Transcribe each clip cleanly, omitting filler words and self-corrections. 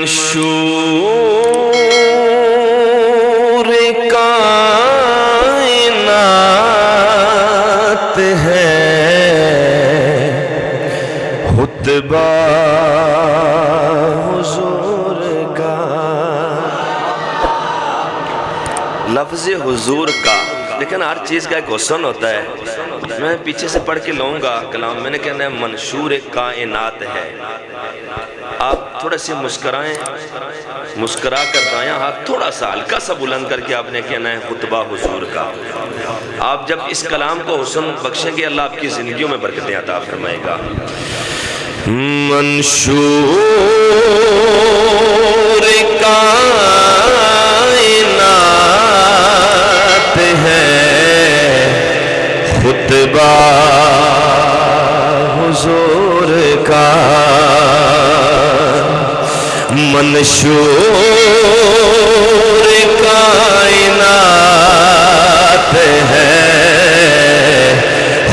منشور کائنات ہے خطبہ حضور کا. لفظ حضور کا لیکن ہر چیز کا ایک حسن ہوتا ہے. میں پیچھے سے پڑھ کے لوں گا کلام. میں نے کہنا ہے منشور کائنات ہے. آپ تھوڑا سے مسکرائیں, مسکرا کر دایاں ہاتھ تھوڑا سا ہلکا سا بلند کر کے آپ نے کہنا ہے خطبہ حضور کا. آپ جب اس کلام کو حسن بخشیں گے اللہ آپ کی زندگیوں میں برکتیں عطا فرمائے گا. منشور کائنات ہے خطبہ حضور کا. منشور کائنات ہے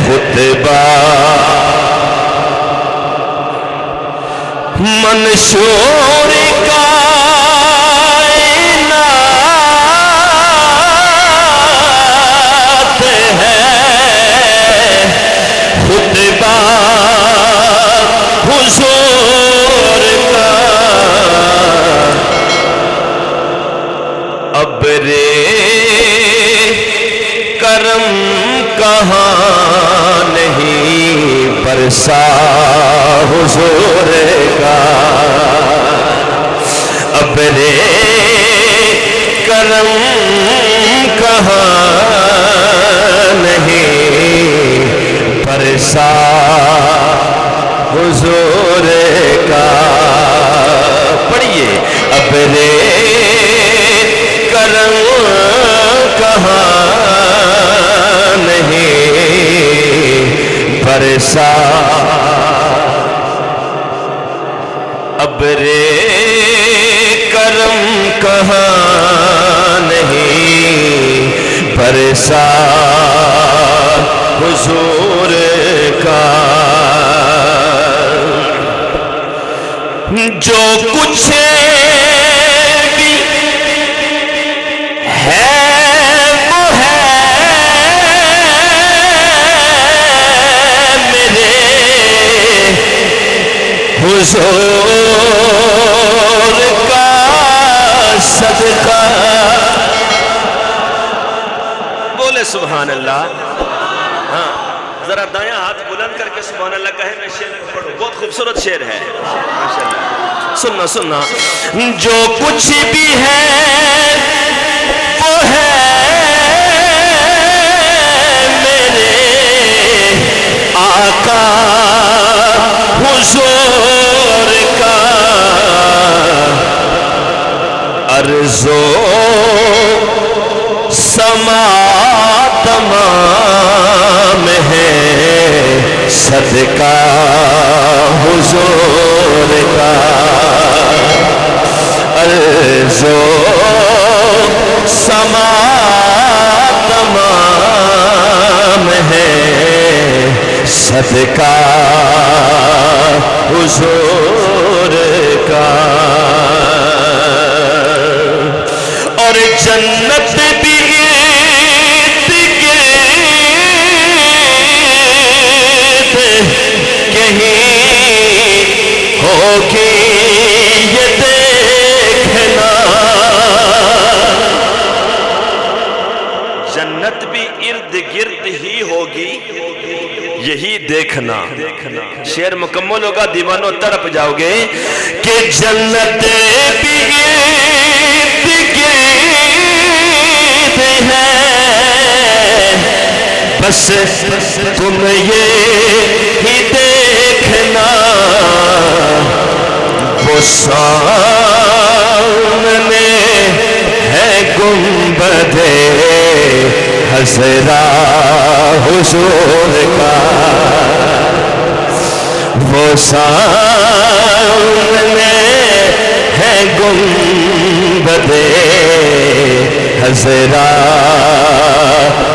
خطبہ منشور کائنات ہے خطبہ حضور کا. ابر کرم کہاں نہیں برسا حضور کا. ابر کرم کہاں نہیں برسا حضور کا. پڑھیے ابر کرم کہاں نہیں برسا. ابر کرم کہاں نہیں برسا حضور کا. جو کچھ بھی ہے وہ ہے میرے حضور کا صدقہ. بولے سبحان اللہ. ہاں ذرا دایاں ہاتھ بلند کر کے سبحان اللہ کہے. میں شعر پڑھوں, بہت خوبصورت شعر ہے ماشاءاللہ. سننا سننا. جو کچھ بھی ہے وہ ہے میرے آقا حضور کا. ارض و سما تمام ہے صدقہ حضور کا. ارض و سما تمام ہے صدقہ حضور کا. اور جنت بھی ہوگی یہ دیکھنا. جنت بھی ارد گرد ہی ہوگی یہی دیکھنا. شعر مکمل ہوگا, دیوانوں تڑپ جاؤ گے کہ جنت بھی ارد گرد ہے بس تم یہ ہی دیکھنا. وہ سامنے ہے گنبد خضرا حضور کا. وہ سامنے ہے گنبد خضرا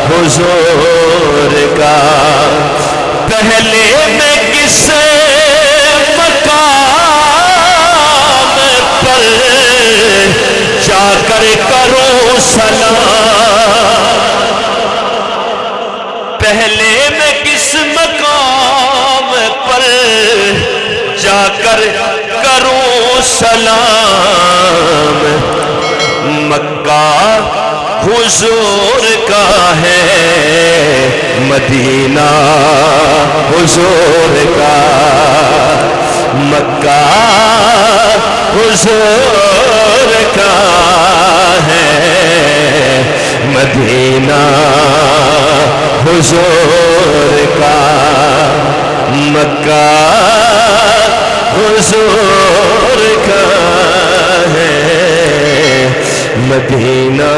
حضور کا. پہلے میں کس مقام پر پہلے میں کس مقام پر جا کر کروں سلام؟ مکہ حضور کا ہے، مدینہ حضور کا، مکہ حضور کا ہے، مدینہ حضور کا، مکہ حضور کا ہے، مدینہ